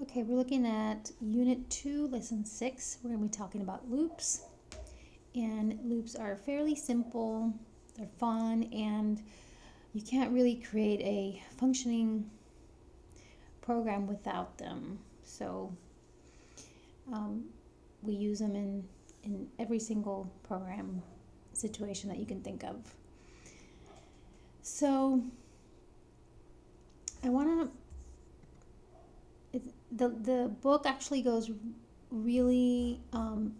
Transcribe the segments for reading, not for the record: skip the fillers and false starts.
Okay, we're looking at Unit 2, Lesson 6. We're going to be talking about loops. And loops are fairly simple, they're fun, and you can't really create a functioning program without them. So we use them in every single program situation that you can think of. So I want to, the book actually goes really,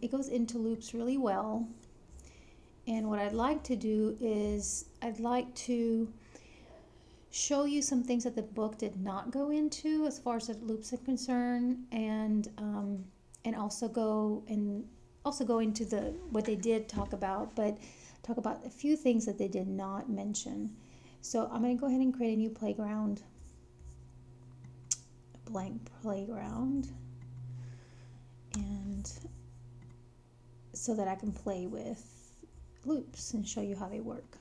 it goes into loops really well. And what I'd like to do is I'd like to show you some things that the book did not go into as far as the loops are concerned, and also go into the what they did talk about, but talk about a few things that they did not mention. So I'm going to go ahead and create a new playground, a blank playground, and so that I can play with loops and show you how they work.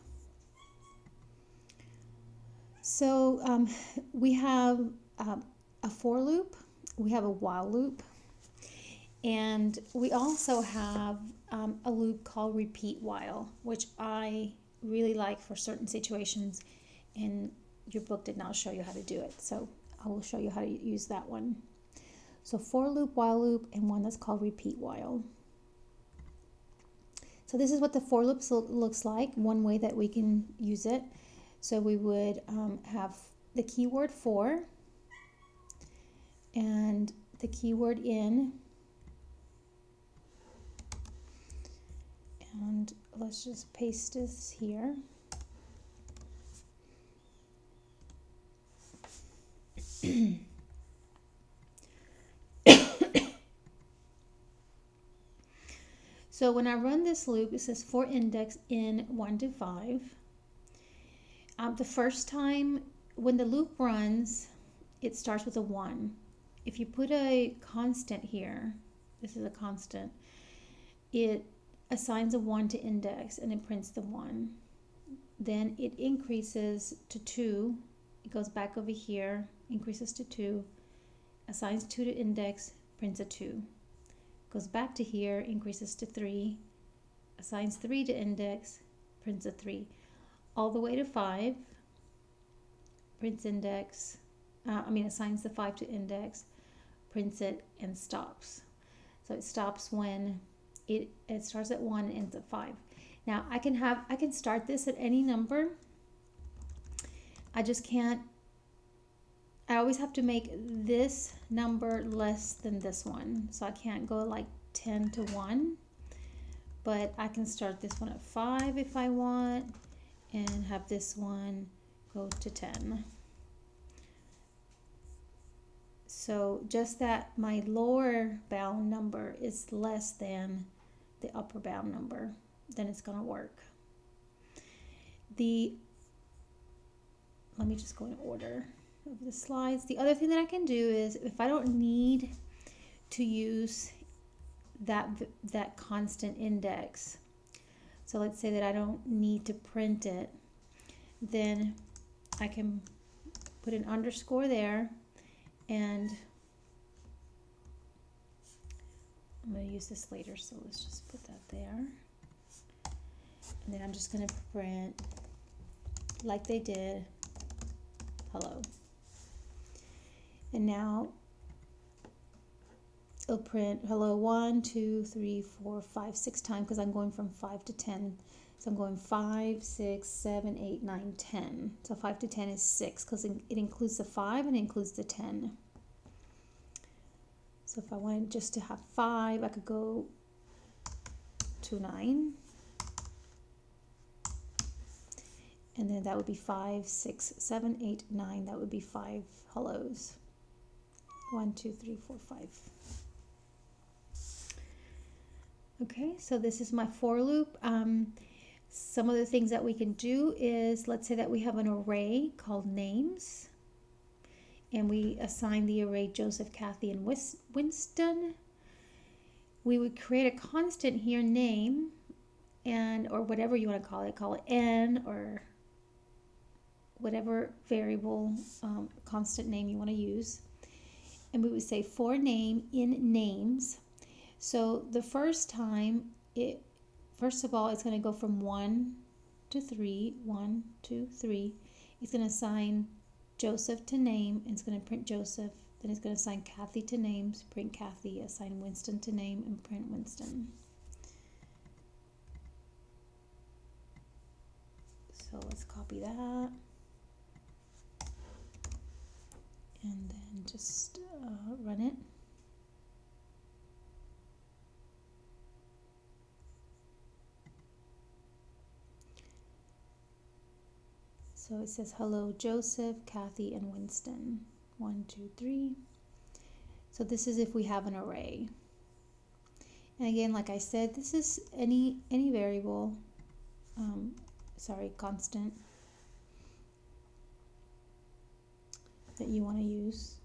So we have a for loop, we have a while loop, and we also have a loop called repeat while, which I really like for certain situations, and your book did not show you how to do it. So I will show you how to use that one. So for loop, while loop, and one that's called repeat while. So this is what the for loop looks like, one way that we can use it. So we would have the keyword for and the keyword in, and let's just paste this here. So when I run this loop, it says for index in 1 to 5. The first time when the loop runs, it starts with a 1. If you put a constant here, this is a constant, it assigns a 1 to index and it prints the 1. Then it increases to 2. It goes back over here, increases to 2, assigns 2 to index, prints a 2. Goes back to here, increases to 3, assigns 3 to index, prints a 3. All the way to 5, prints index, assigns the 5 to index, prints it, and stops. So it stops when it starts at 1 and ends at 5. Now I can start this at any number. I just can't, I always have to make this number less than this one. So I can't go like 10 to 1, but I can start this one at 5 if I want, and have this one go to 10. So just that my lower bound number is less than the upper bound number, then it's going to work. Let me just go in order of the slides. The other thing that I can do is, if I don't need to use that constant index, so let's say that I don't need to print it, then I can put an underscore there, and I'm going to use this later, so let's just put that there. And then I'm just going to print, like they did, hello. And now it'll print hello 1, 2, 3, 4, 5, 6 times, because I'm going from 5 to 10. So I'm going 5, 6, 7, 8, 9, 10. So 5 to 10 is 6, because it includes the 5 and it includes the 10. So if I wanted just to have 5, I could go to 9. And then that would be 5, 6, 7, 8, 9. That would be 5 hellos. 1, 2, 3, 4, 5. Okay, so this is my for loop. Some of the things that we can do is, let's say that we have an array called names, and we assign the array Joseph, Kathy, and Winston. We would create a constant here, name, and or whatever you want to call it n, or whatever variable constant name you want to use. and we would say for name in names. So the first time, first of all, it's going to go from 1 to 3, 1, 2, 3. It's going to assign Joseph to name, and it's going to print Joseph. Then it's going to assign Kathy to names, print Kathy, assign Winston to name, and print Winston. So let's copy that. And then just run it. So it says, hello, Joseph, Kathy, and Winston. 1, 2, 3. So this is if we have an array. And again, like I said, this is any variable, constant that you want to use.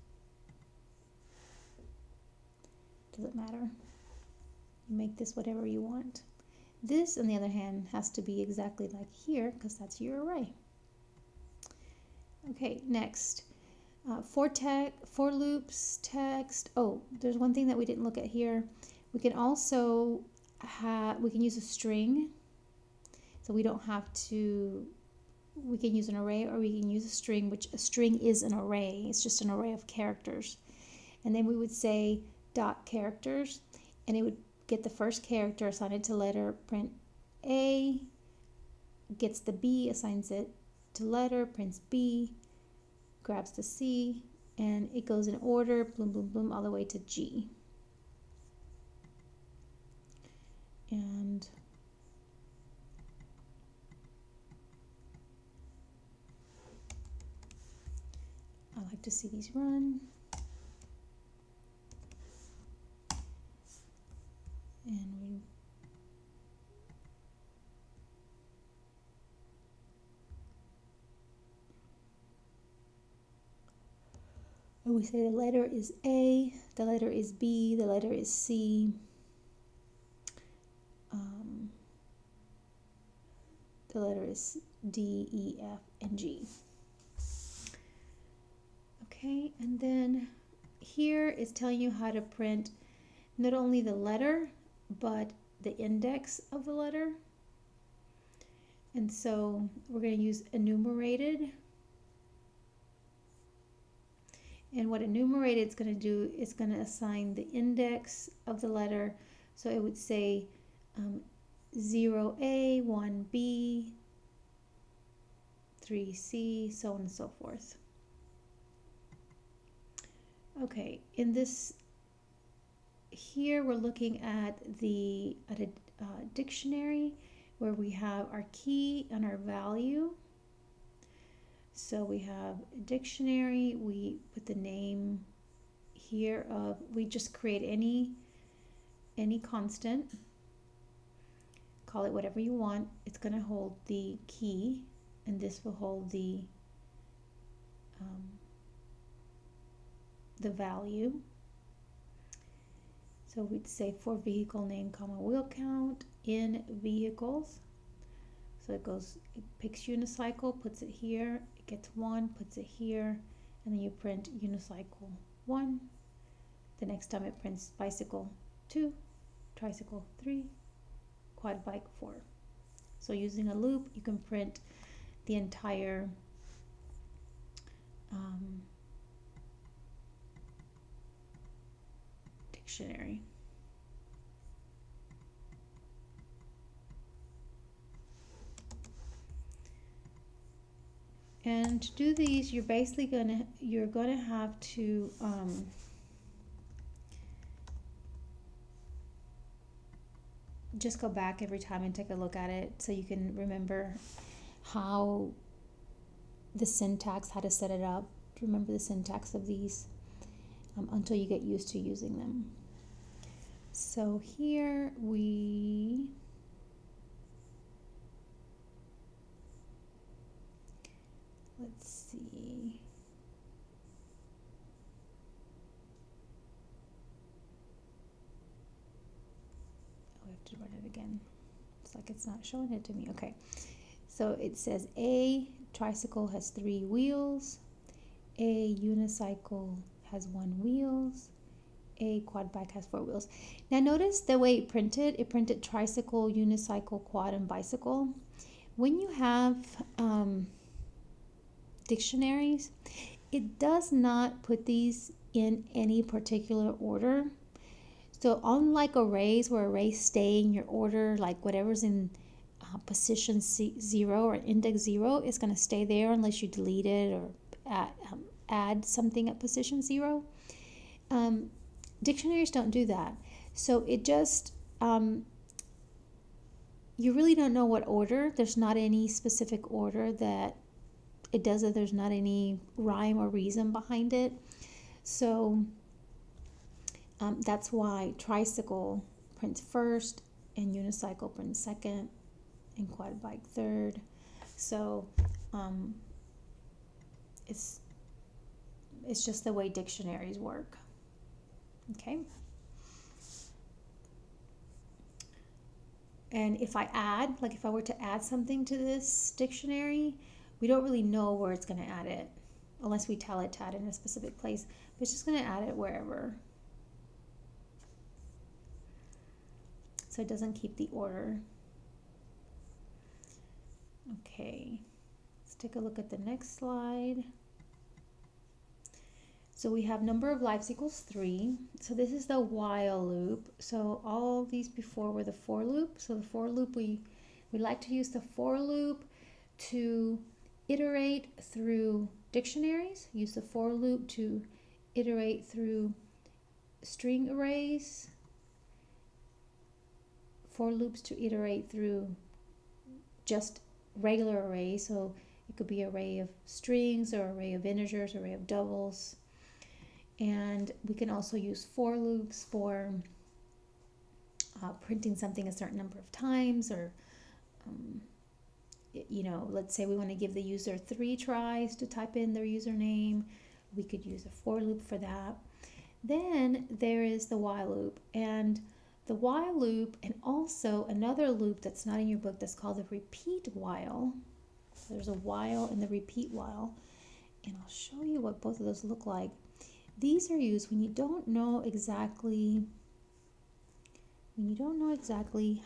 Doesn't matter. You make this whatever you want. This, on the other hand, has to be exactly like here because that's your array. Okay, next. For loops, text. Oh, there's one thing that we didn't look at here. We can also we can use a string. So we don't have to, we can use an array or we can use a string, which a string is an array. It's just an array of characters. And then we would say dot characters, and it would get the first character, assign it to letter, print A, gets the B, assigns it to letter, prints B, grabs the C, and it goes in order, bloom, bloom, bloom, all the way to G. And I like to see these run. And we say the letter is A, the letter is B, the letter is C, the letter is D, E, F, and G. Okay, and then here it's telling you how to print not only the letter, but the index of the letter. And so we're going to use enumerated. And what enumerated is going to do is going to assign the index of the letter. So it would say 0A, 1B, 3C, so on and so forth. Okay, in this, here we're looking at a dictionary where we have our key and our value. So we have a dictionary, we put the name here of, we just create any constant, call it whatever you want. It's going to hold the key, and this will hold the value. So we'd say for vehicle name, comma, wheel count in vehicles. So it picks unicycle, puts it here, it gets 1, puts it here, and then you print unicycle 1. The next time it prints bicycle 2, tricycle 3, quad bike 4. So using a loop, you can print the entire dictionary. And to do these, you're basically gonna have to just go back every time and take a look at it so you can remember how the syntax, how to set it up. Remember the syntax of these until you get used to using them. So here let's see. Oh, I have to run it again. It's like it's not showing it to me. Okay. So it says A tricycle has 3 wheels. A unicycle has 1 wheels. A quad bike has 4 wheels. Now notice the way it printed tricycle, unicycle, quad, and bicycle. When you have dictionaries, it does not put these in any particular order. So unlike arrays, where arrays stay in your order, like whatever's in position 0 or index 0 is going to stay there unless you delete it or add something at position 0. Dictionaries don't do that. So it just, you really don't know what order. There's not any specific order that it does it. There's not any rhyme or reason behind it. So that's why tricycle prints first and unicycle prints second and quad bike third. So it's just the way dictionaries work. Okay. And if I were to add something to this dictionary, we don't really know where it's going to add it unless we tell it to add it in a specific place. But it's just going to add it wherever. So it doesn't keep the order. Okay, let's take a look at the next slide. So we have number of lives equals 3. So this is the while loop. So all these before were the for loop. So the for loop, we like to use the for loop to iterate through dictionaries. Use the for loop to iterate through string arrays. For loops to iterate through just regular arrays. So it could be an array of strings or array of integers, array of doubles. And we can also use for loops for printing something a certain number of times, or let's say we want to give the user 3 tries to type in their username. We could use a for loop for that. Then there is the while loop, and the while loop, and also another loop that's not in your book that's called the repeat while. So there's a while and the repeat while, and I'll show you what both of those look like. These are used when you don't know exactly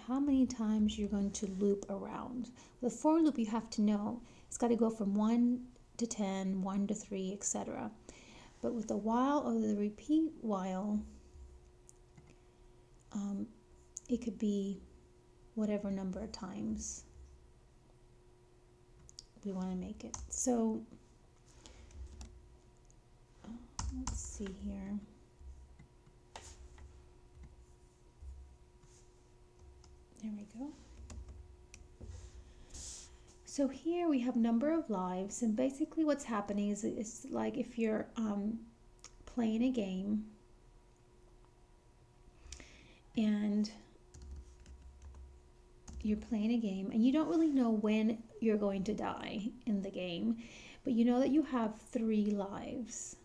how many times you're going to loop around. With a for loop, you have to know it's got to go from 1 to 10, 1 to 3, etc. But with the while or the repeat while, it could be whatever number of times we want to make it. So let's see here. There we go. So here we have number of lives, and basically what's happening is it's like if you're playing a game and you don't really know when you're going to die in the game, but you know that you have 3 lives.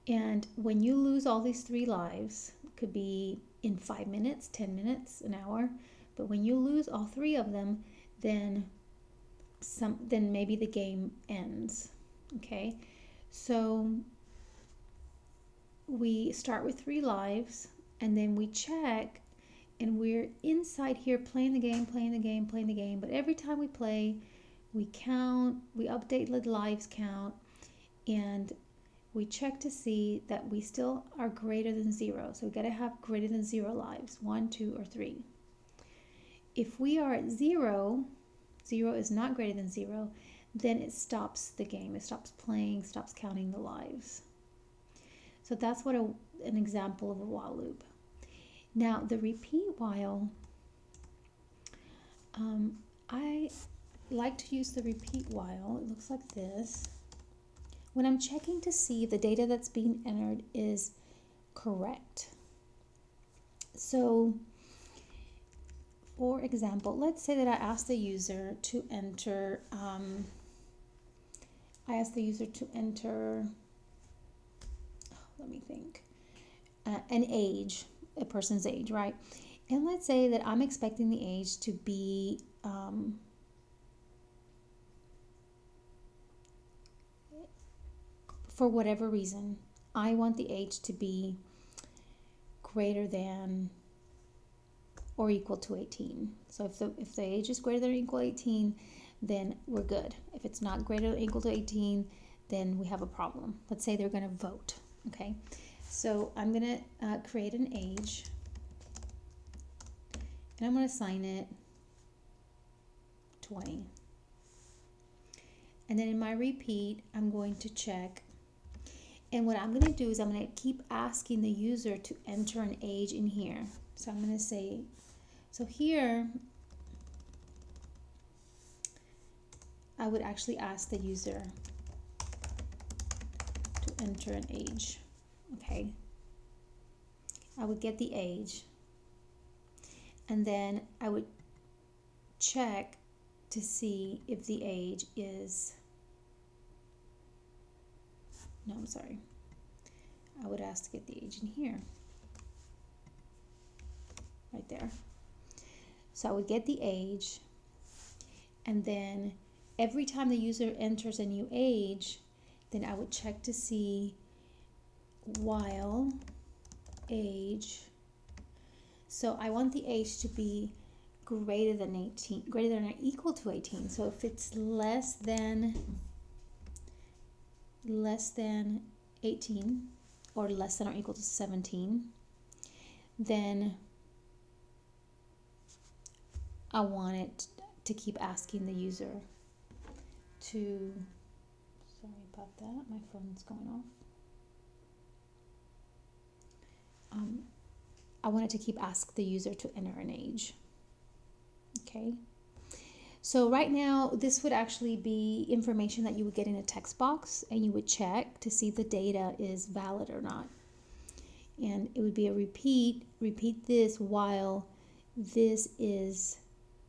And when you lose all these 3 lives, it could be in 5 minutes, 10 minutes, an hour, but when you lose all 3 of them, then maybe the game ends. Okay, so we start with 3 lives, and then we check, and we're inside here playing the game, but every time we play, we count, we update the lives count, and we check to see that we still are greater than 0. So we got to have greater than 0 lives, 1, 2, or 3. If we are at 0, 0 is not greater than 0, then it stops the game. It stops playing, stops counting the lives. So that's what an example of a while loop. Now the repeat while, I like to use the repeat while. It looks like this. When I'm checking to see if the data that's being entered is correct. So, for example, let's say that I asked the user to enter, let me think, an age, a person's age, right? And let's say that I'm expecting the age to be for whatever reason, I want the age to be greater than or equal to 18. So if the age is greater than or equal to 18, then we're good. If it's not greater than or equal to 18, then we have a problem. Let's say they're going to vote. Okay, so I'm going to create an age, and I'm going to assign it 20. And then in my repeat, I'm going to check. And what I'm going to do is I'm going to keep asking the user to enter an age in here. So I'm going to say, so here, I would actually ask the user to enter an age. Okay. I would get the age. And then I would check to see if the age is, no, I'm sorry. I would ask to get the age in here. Right there. So I would get the age, and then every time the user enters a new age, then I would check to see while age. So I want the age to be greater than 18, greater than or equal to 18. So if it's less than 18 or less than or equal to 17, then I want it to keep asking the user to, sorry about that, my phone's going off. I want it to keep asking the user to enter an age. Okay. So right now, this would actually be information that you would get in a text box, and you would check to see if the data is valid or not. And it would be a repeat this while this is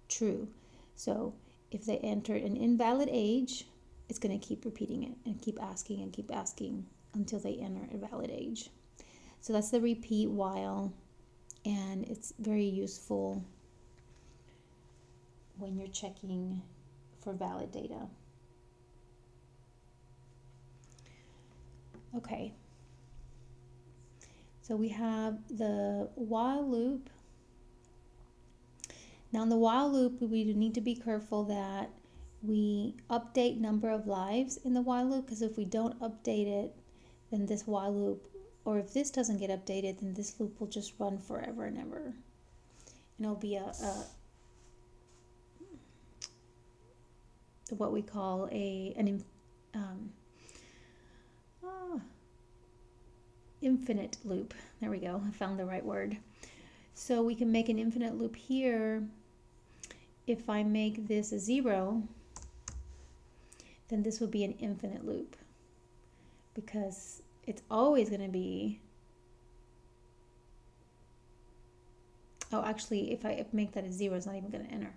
true. So if they entered an invalid age, it's going to keep repeating it and keep asking until they enter a valid age. So that's the repeat while, and it's very useful when you're checking for valid data. Okay. So we have the while loop. Now in the while loop, we need to be careful that we update number of lives in the while loop, because if we don't update it, then this while loop, or if this doesn't get updated, then this loop will just run forever and ever. And it'll be what we call an infinite loop. There we go. I found the right word. So we can make an infinite loop here. If I make this a 0, then this will be an infinite loop, because it's always going to be, oh, actually, if I make that a 0, it's not even going to enter.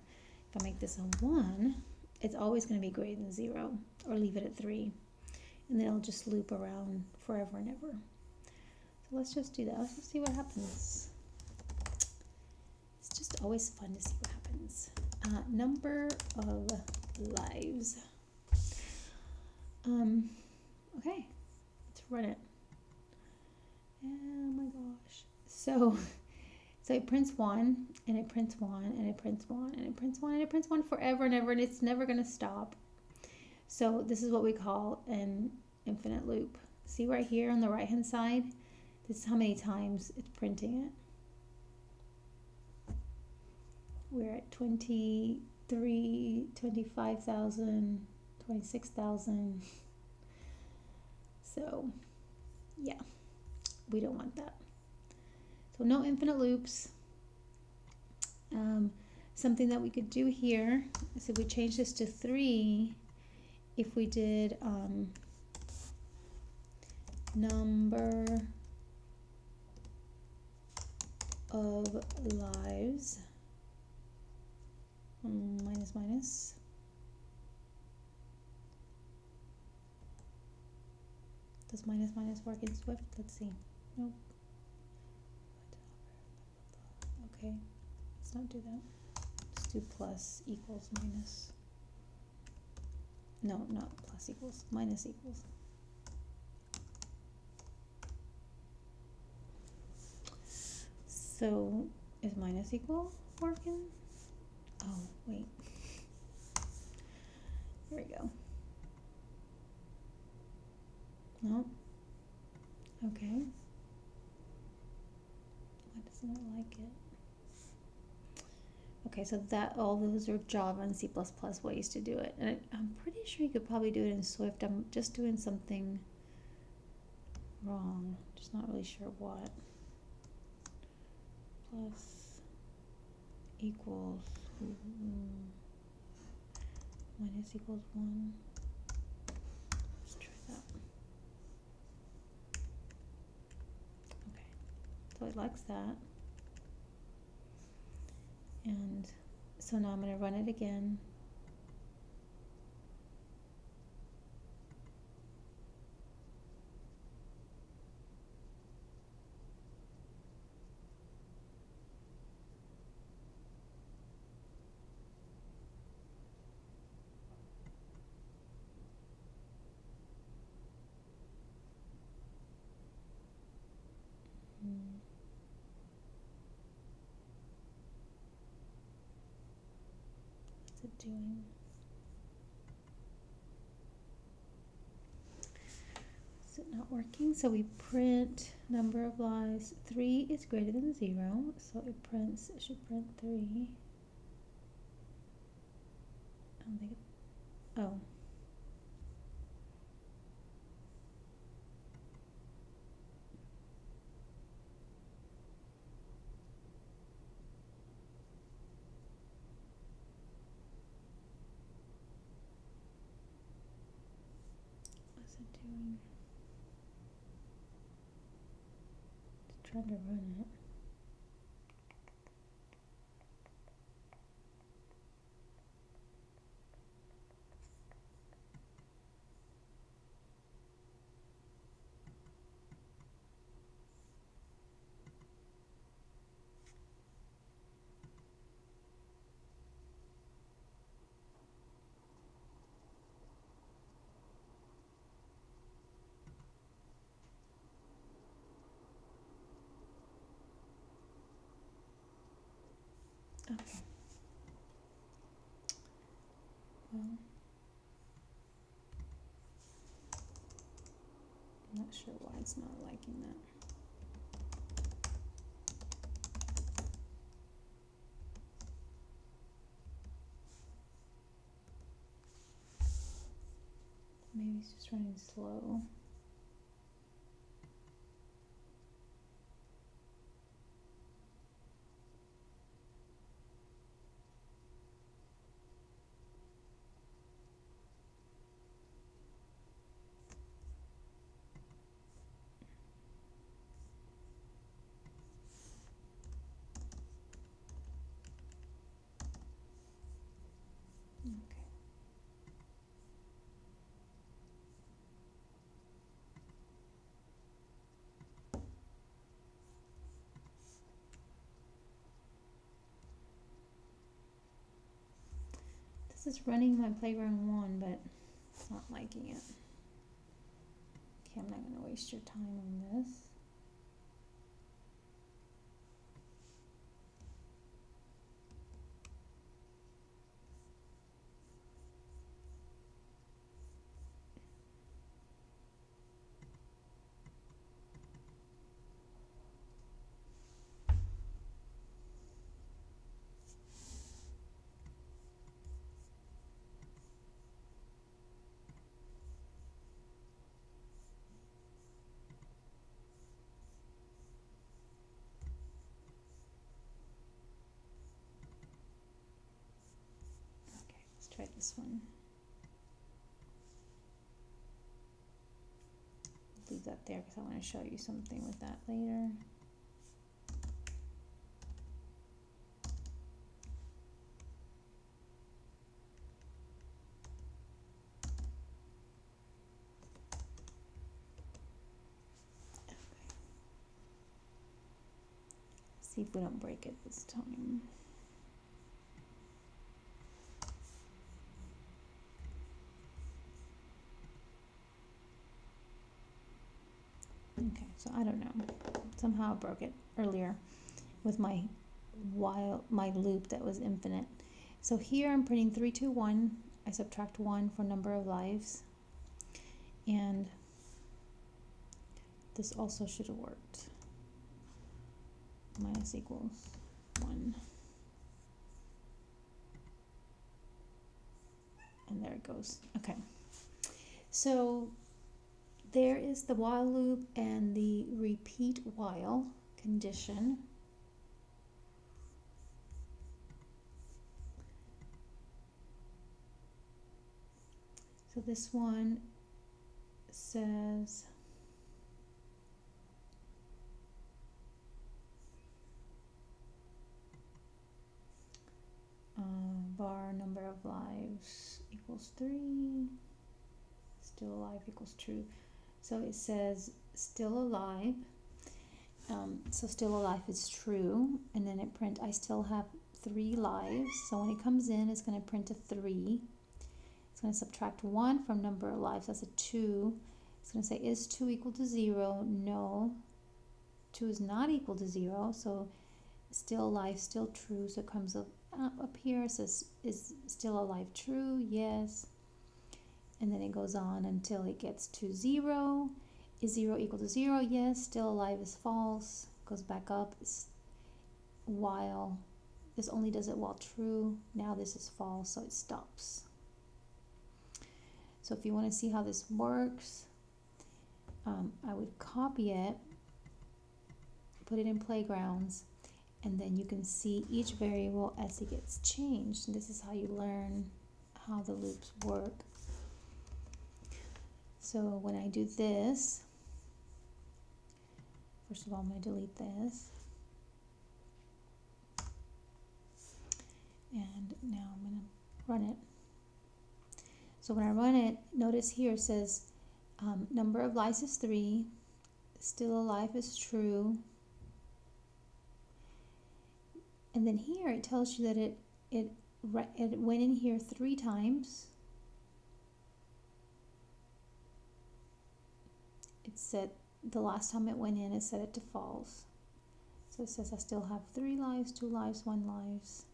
If I make this a 1, it's always going to be greater than 0, or leave it at 3. And then it'll just loop around forever and ever. So let's just do that. Let's just see what happens. It's just always fun to see what happens. Number of lives. Okay, let's run it. Oh my gosh. So it prints 1, and it prints 1, and it prints 1, and it prints 1, and it prints 1 forever and ever, and it's never going to stop. So this is what we call an infinite loop. See right here on the right hand side? This is how many times it's printing it. We're at 23, 25,000, 26,000. So yeah, we don't want that. So no infinite loops. Something that we could do here is if we change this to 3, if we did number of lives minus. Does minus work in Swift? Let's see. Nope. Okay, let's not do that. Let's do plus equals minus. No, not plus equals, minus equals. So is minus equal working? Oh, wait. Here we go. No. Okay. Why doesn't it like it? Okay, so that all those are Java and C++ ways to do it. And I'm pretty sure you could probably do it in Swift. I'm just doing something wrong. Just not really sure what. Plus equals minus equals 1. Let's try that. Okay, so it likes that. And so now I'm going to run it again. What's it doing? Is it not working? So we print number of lives. 3 is greater than 0, so it should print 3. I don't think it, oh. What's it doing? It's trying to run it. Okay. Well, I'm not sure why it's not liking that. Maybe it's just running slow. Okay. This is running my playground 1, but it's not liking it. Okay, I'm not going to waste your time on this. Okay, let's try this one. Leave that there because I want to show you something with that later. See if we don't break it this time. Okay, so I don't know. Somehow I broke it earlier. with my loop that was infinite. So here I'm printing 3, 2, 1. I subtract 1 for number of lives, and this also should have worked. Minus equals 1. And there it goes. Okay. So there is the while loop and the repeat while condition. So this one says bar number of lives equals 3, still alive equals true. So it says still alive, so still alive is true, and then it print I still have 3 lives. So when it comes in, it's going to print a 3. It's going to subtract 1 from number of lives. That's a 2. It's going to say, is 2 equal to 0? No. 2 is not equal to 0, so still alive, still true. So it comes up here, it says, is still alive true? Yes. And then it goes on until it gets to 0. Is 0 equal to 0? Yes. Still alive is false. Goes back up. While. This only does it while true. Now this is false, so it stops. So if you want to see how this works, I would copy it, put it in playgrounds, and then you can see each variable as it gets changed. And this is how you learn how the loops work. So when I do this, first of all, I'm going to delete this. And now I'm going to run it. So when I run it, notice here it says number of lives is 3, still alive is true. And then here it tells you that it went in here 3 times. It said the last time it went in, it set it to false. So it says I still have 3 lives, 2 lives, 1 lives.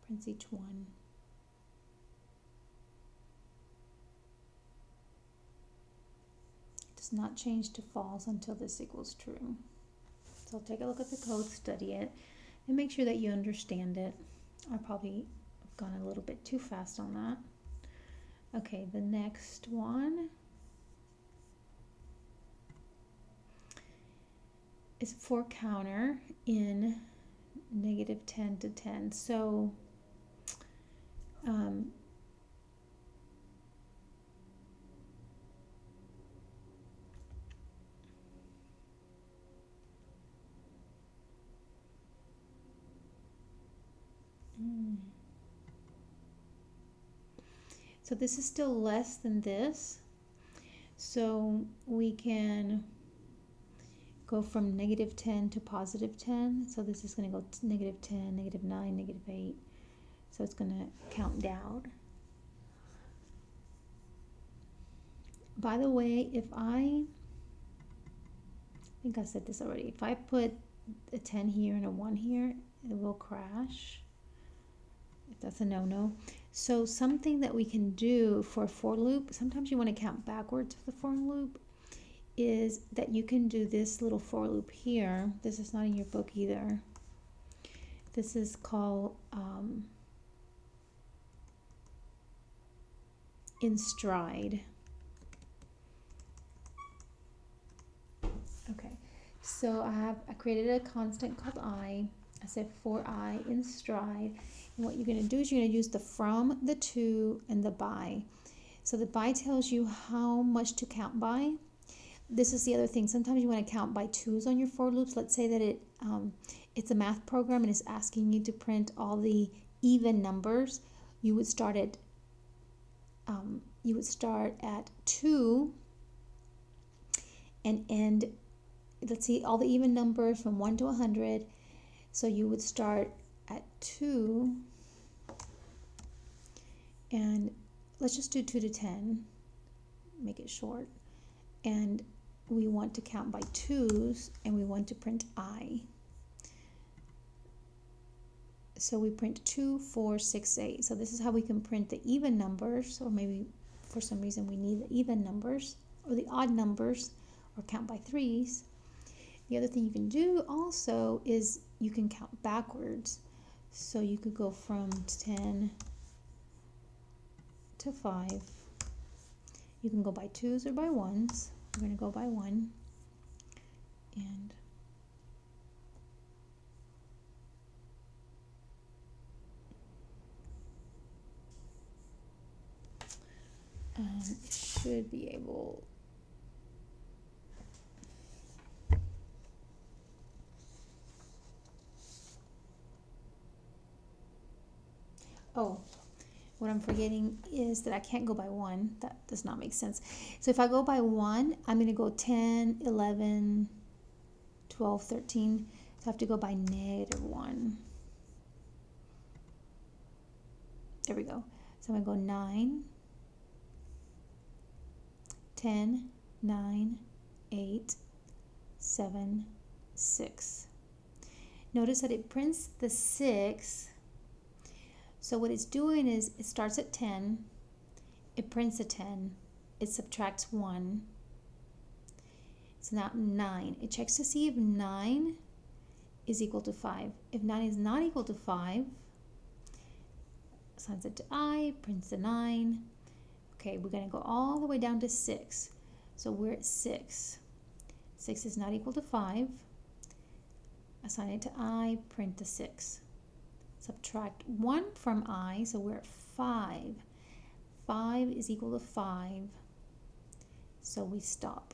Prints each one. It does not change to false until this equals true. So take a look at the code, study it, and make sure that you understand it. I probably have gone a little bit too fast on that. Okay, the next one is for counter in -10 to 10. So so this is still less than this. So we can go from -10 to +10. So this is going to go to -10, -9, -8. So it's going to count down. By the way, if I think I said this already, if I put a 10 here and a 1 here, it will crash. If that's a no-no. So something that we can do for a for loop, sometimes you want to count backwards for the for loop, is that you can do this little for loop here. This is not in your book either. This is called in stride. Okay, so I created a constant called I said for I in stride. And what you're going to do is you're going to use the from, the to, and the by. So the by tells you how much to count by. This is the other thing. Sometimes you want to count by 2's on your for loops. Let's say that it's a math program and it's asking you to print all the even numbers. You would start at 2 and end. Let's see, all the even numbers from 1 to 100. So you would start at 2, and let's just do 2 to 10, make it short. and we want to count by twos, and we want to print I. So we print 2, 4, 6, 8. So this is how we can print the even numbers, or maybe for some reason we need the even numbers or the odd numbers, or count by threes. The other thing you can do also is you can count backwards. So you could go from 10 to 5. You can go by twos or by ones. We're going to go by 1. And it should be able. Oh, what I'm forgetting is that I can't go by 1. That does not make sense. So if I go by 1, I'm going to go 10, 11, 12, 13. So I have to go by -1. There we go. So I'm going to go 9, 10, 9, 8, 7, 6. Notice that it prints the 6. So what it's doing is it starts at 10, it prints a 10, it subtracts 1. It's now 9. It checks to see if 9 is equal to 5. If 9 is not equal to 5, assigns it to I, prints the 9. Okay, we're going to go all the way down to 6. So we're at 6. 6 is not equal to 5. Assign it to I, print the 6. Subtract 1 from I, so we're at 5. 5 is equal to 5. So we stop.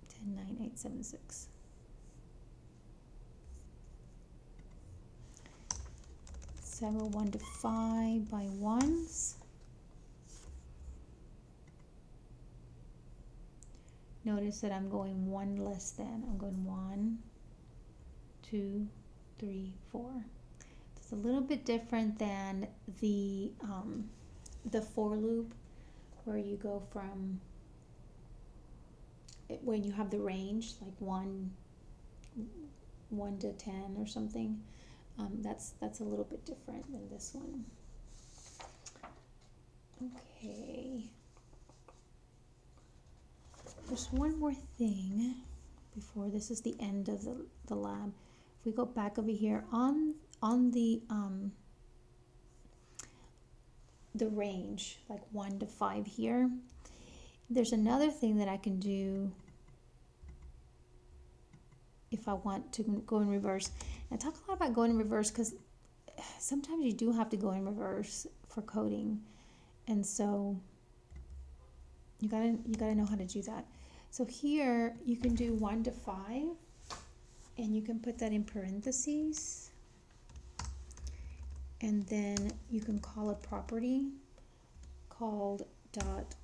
10, 9, 8, 7, 6. So I go 1 to 5 by ones. Notice that I'm going 1 less than. I'm going 1, 2, 3, 4. It's a little bit different than the for loop, where you go from when you have the range like 1 to 10 or something. That's a little bit different than this one. Okay. There's one more thing before this is the end of the lab. If we go back over here on the range, like 1 to 5 here, there's another thing that I can do if I want to go in reverse. And I talk a lot about going in reverse because sometimes you do have to go in reverse for coding, and so you gotta know how to do that. So here you can do 1 to 5, and you can put that in parentheses, and then you can call a property called dot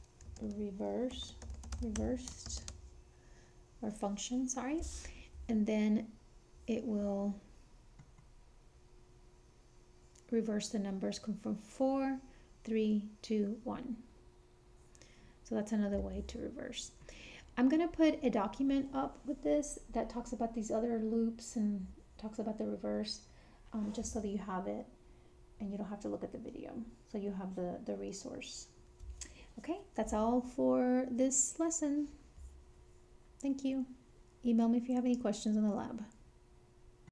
reversed, or function, sorry, and then it will reverse the numbers, come from 4, 3, 2, 1. So that's another way to reverse. I'm going to put a document up with this that talks about these other loops and talks about the reverse, just so that you have it and you don't have to look at the video. So you have the resource. Okay, that's all for this lesson. Thank you. Email me if you have any questions in the lab.